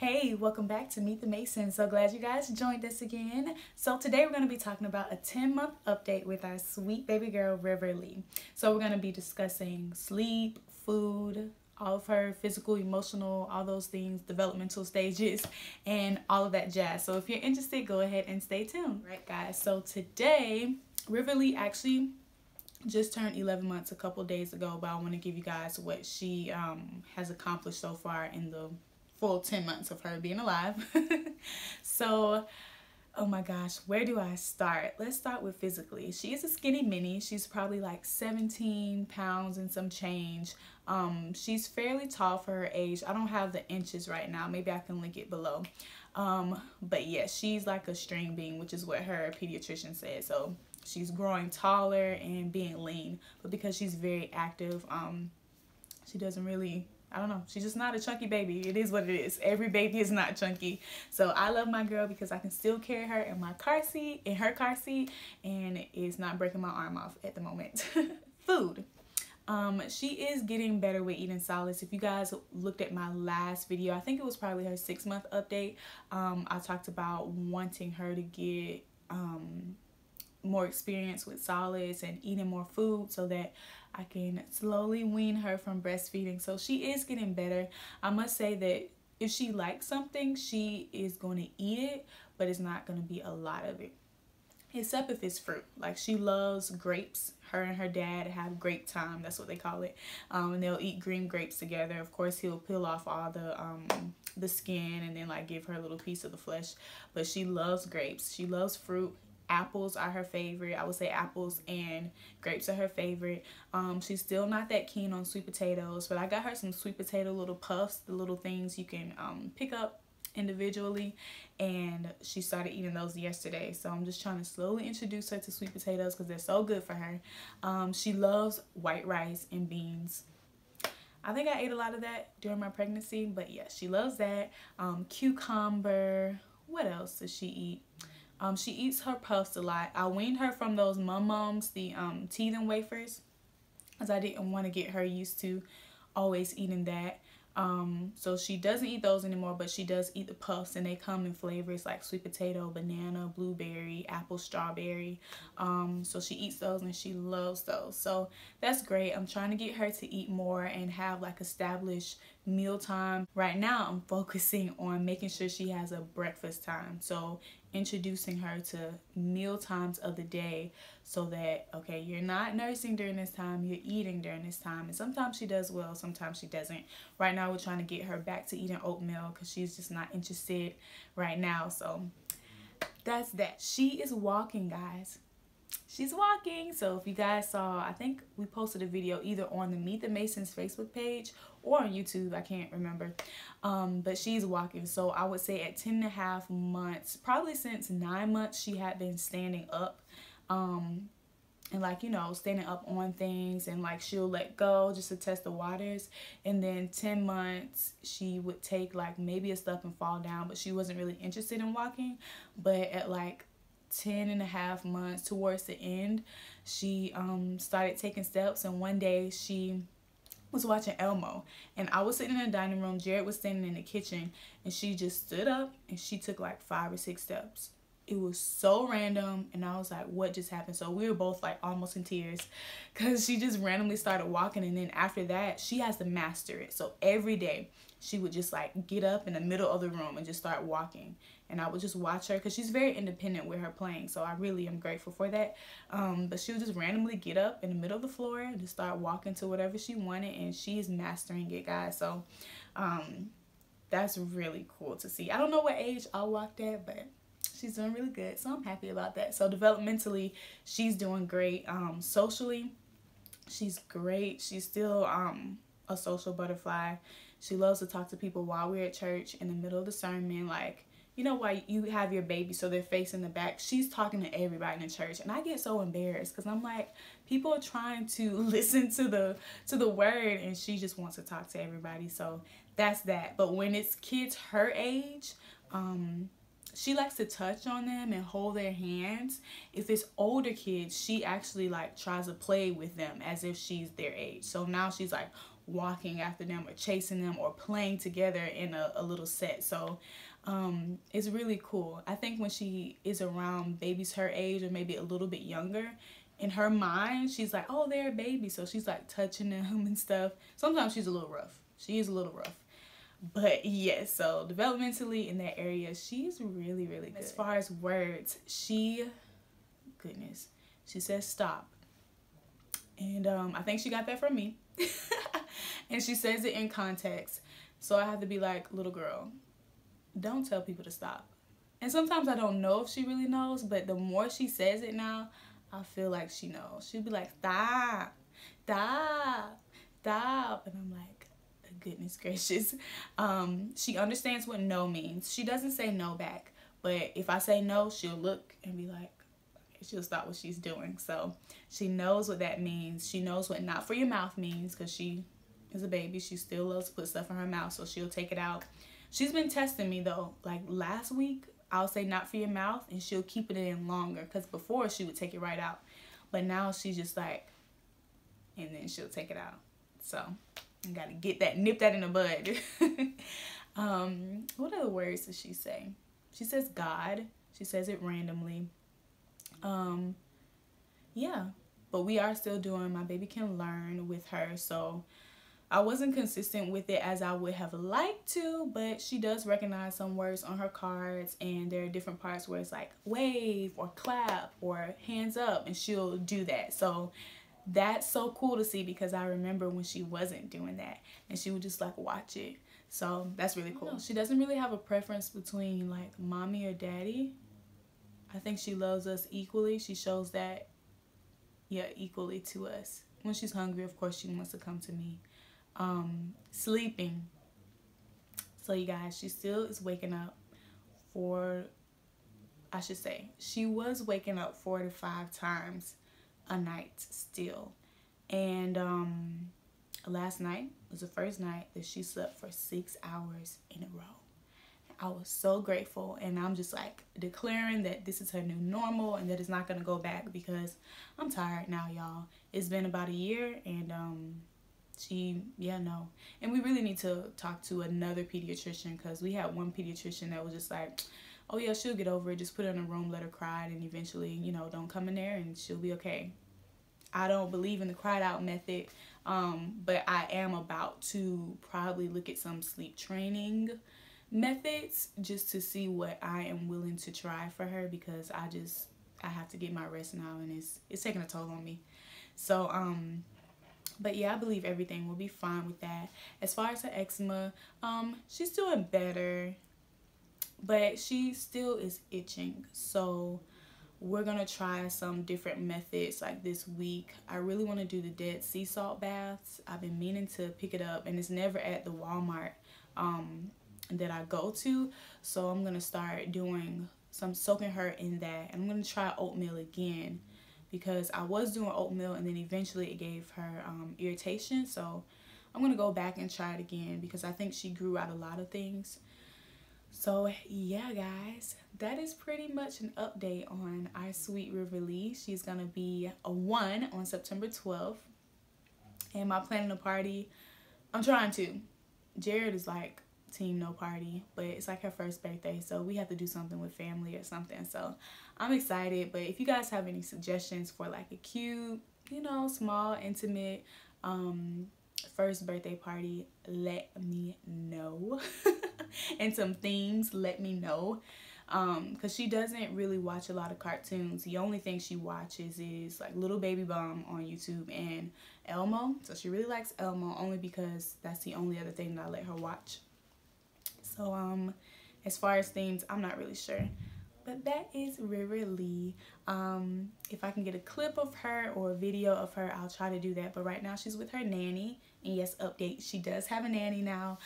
Hey, welcome back to Meet the Masons. So glad you guys joined us again. So today we're going to be talking about a 10-month update with our sweet baby girl, Riverly. So we're going to be discussing sleep, food, all of her physical, emotional, all those things, developmental stages, and all of that jazz. So if you're interested, go ahead and stay tuned. Right, guys. So today, Riverly actually just turned 11 months a couple days ago, but I want to give you guys what she has accomplished so far in the full 10 months of her being alive. So, oh my gosh, where do I start? Let's start with physically. She is a skinny mini. She's probably like 17 pounds and some change. She's fairly tall for her age. I don't have the inches right now. Maybe I can link it below. But yeah, she's like a string bean, which is what her pediatrician said. So she's growing taller and being lean, but because she's very active, she doesn't really, I don't know, she's just not a chunky baby. It is what it is. Every baby is not chunky. So I love my girl because I can still carry her in my car seat, in her car seat, and it's not breaking my arm off at the moment. Food. She is getting better with eating solids. If you guys looked at my last video, I think it was probably her 6-month update. I talked about wanting her to get more experience with solids and eating more food so that I can slowly wean her from breastfeeding. So she is getting better. I must say that if she likes something, she is going to eat it, but it's not going to be a lot of it, except if it's fruit. Like, she loves grapes. Her and her dad have grape time, that's what they call it, and they'll eat green grapes together. Of course, he'll peel off all the skin and then like give her a little piece of the flesh, but she loves grapes. She loves fruit. Apples are her favorite. I would say apples and grapes are her favorite. She's still not that keen on sweet potatoes, but I got her some sweet potato little puffs, the little things you can pick up individually, and she started eating those yesterday. So I'm just trying to slowly introduce her to sweet potatoes because they're so good for her. She loves white rice and beans. I think I ate a lot of that during my pregnancy, but yeah, she loves that. Cucumber. What else does she eat? She eats her puffs a lot. I weaned her from those Mums, the teething wafers, because I didn't want to get her used to always eating that. So she doesn't eat those anymore, but she does eat the puffs, and they come in flavors like sweet potato, banana, blueberry, apple, strawberry. So she eats those and she loves those. So that's great. I'm trying to get her to eat more and have like established mealtime. Right now I'm focusing on making sure she has a breakfast time. So introducing her to meal times of the day so that, okay, you're not nursing during this time, you're eating during this time. And sometimes she does well, sometimes she doesn't. Right now we're trying to get her back to eating oatmeal because she's just not interested right now. So that's that. She is walking, guys. She's walking. So if you guys saw, I think we posted a video either on the Meet the Masons Facebook page or on YouTube, I can't remember, but she's walking. So I would say at 10.5 months, probably since 9 months, she had been standing up, and like, you know, standing up on things, and like she'll let go just to test the waters. And then 10 months she would take like maybe a step and fall down, but she wasn't really interested in walking. But at like 10.5 months, towards the end, she started taking steps. And one day she was watching Elmo, and I was sitting in the dining room, Jared was standing in the kitchen, and she just stood up and she took like 5 or 6 steps. It was so random, and I was like, what just happened? So we were both like almost in tears because she just randomly started walking. And then after that, she has to master it. So every day she would just like get up in the middle of the room and just start walking, and I would just watch her because she's very independent with her playing. So I really am grateful for that. But she would just randomly get up in the middle of the floor and just start walking to whatever she wanted, and she is mastering it, guys. So that's really cool to see. I don't know what age I walked at, but she's doing really good, so I'm happy about that. So developmentally, she's doing great. Socially, she's great. She's still a social butterfly. She loves to talk to people while we're at church in the middle of the sermon. Like, you know, why you have your baby so they're facing the back, she's talking to everybody in the church, and I get so embarrassed because I'm like, people are trying to listen to the word, and she just wants to talk to everybody. So that's that. But when it's kids her age, she likes to touch on them and hold their hands. If it's older kids, she actually like tries to play with them as if she's their age. So now she's like walking after them or chasing them or playing together in a little set. So it's really cool. I think when she is around babies her age or maybe a little bit younger, in her mind she's like, oh, they're a baby, so she's like touching them and stuff. Sometimes she's a little rough. She is a little rough. But yes, so developmentally in that area, she's really, really good. As far as words, she says stop. And I think she got that from me. And she says it in context. So I have to be like, little girl, don't tell people to stop. And sometimes I don't know if she really knows, but the more she says it now, I feel like she knows. She'll be like, stop, stop, stop. And I'm like, goodness gracious. She understands what no means. She doesn't say no back, but if I say no, she'll look and be like, she'll stop what she's doing. So she knows what that means. She knows what not for your mouth means, because she is a baby. She still loves to put stuff in her mouth, so she'll take it out. She's been testing me though. Like last week, I'll say not for your mouth, and she'll keep it in longer, because before she would take it right out, but now she's just like, and then she'll take it out. So I gotta get that, nip that in the bud. What other words does she say? She says God. She says it randomly. Yeah, but we are still doing My Baby Can Learn with her, so I wasn't consistent with it as I would have liked to, but she does recognize some words on her cards, and there are different parts where it's like wave or clap or hands up, and she'll do that. So that's so cool to see, because I remember when she wasn't doing that and she would just like watch it. So that's really cool. She doesn't really have a preference between like mommy or daddy. I think she loves us equally. She shows that, yeah, equally to us. When she's hungry, of course, she wants to come to me. Sleeping. So you guys, she still is waking up she was waking up 4 to 5 times a night still. And last night was the first night that she slept for 6 hours in a row. I was so grateful, and I'm just like declaring that this is her new normal and that it's not gonna go back, because I'm tired now, y'all. It's been about a year, and no. And we really need to talk to another pediatrician, because we had one pediatrician that was just like, oh yeah, she'll get over it, just put her in a room, let her cry, and eventually, you know, don't come in there and she'll be okay. I don't believe in the cried out method, but I am about to probably look at some sleep training methods just to see what I am willing to try for her, because I have to get my rest now, and it's taking a toll on me. So but yeah, I believe everything will be fine with that. As far as her eczema, she's doing better, but she still is itching. So we're gonna try some different methods like this week. I really want to do the Dead Sea salt baths. I've been meaning to pick it up, and it's never at the Walmart that I go to. So I'm gonna start doing some soaking her in that, and I'm gonna try oatmeal again, because I was doing oatmeal and then eventually it gave her irritation. So I'm gonna go back and try it again, because I think she grew out a lot of things. So yeah, guys, that is pretty much an update on our sweet Riverly. She's gonna be a 1 on September 12th, and my planning a party, I'm trying to. Jared is like team no party, but it's like her first birthday, so we have to do something with family or something. So I'm excited. But if you guys have any suggestions for like a cute, you know, small, intimate first birthday party, let me know. And some themes, let me know, because she doesn't really watch a lot of cartoons. The only thing she watches is like Little Baby Bomb on YouTube and Elmo. So she really likes Elmo, only because that's the only other thing that I let her watch. So as far as themes, I'm not really sure, but that is Riverly. If I can get a clip of her or a video of her, I'll try to do that. But right now she's with her nanny. And yes, update, she does have a nanny now,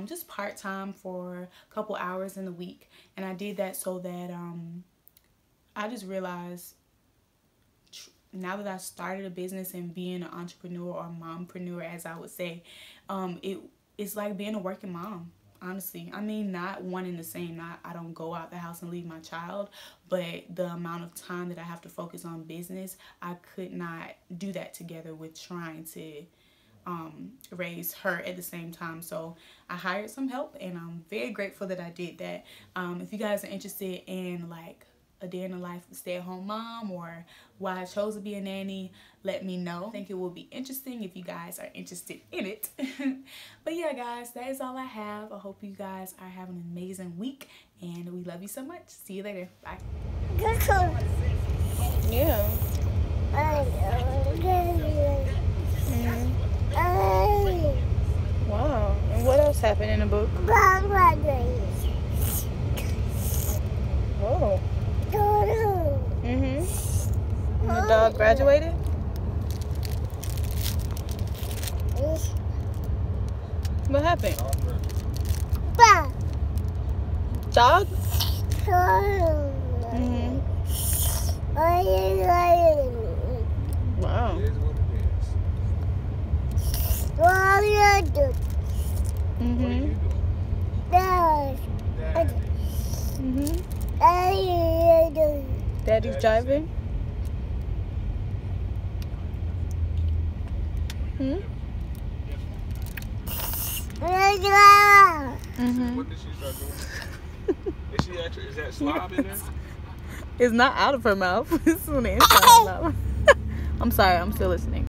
just part-time for a couple hours in the week. And I did that so that I just realized, now that I started a business and being an entrepreneur, or mompreneur as I would say, it's like being a working mom. Honestly, I mean, not one and the same. I don't go out the house and leave my child, but the amount of time that I have to focus on business, I could not do that together with trying to raise her at the same time. So I hired some help, and I'm very grateful that I did that. If you guys are interested in like a day in the life of stay-at-home mom, or why I chose to be a nanny, let me know. I think it will be interesting if you guys are interested in it. But yeah, guys, that is all I have. I hope you guys are having an amazing week, and we love you so much. See you later. Bye. Yeah. Wow. And what else happened in the book? Whoa. And the dog graduated? What happened? Dog? Wow. Daddy's driving? What did she start doing? Is that slob in there? It's not out of her mouth. It's on the inside of her mouth. I'm sorry, I'm still listening.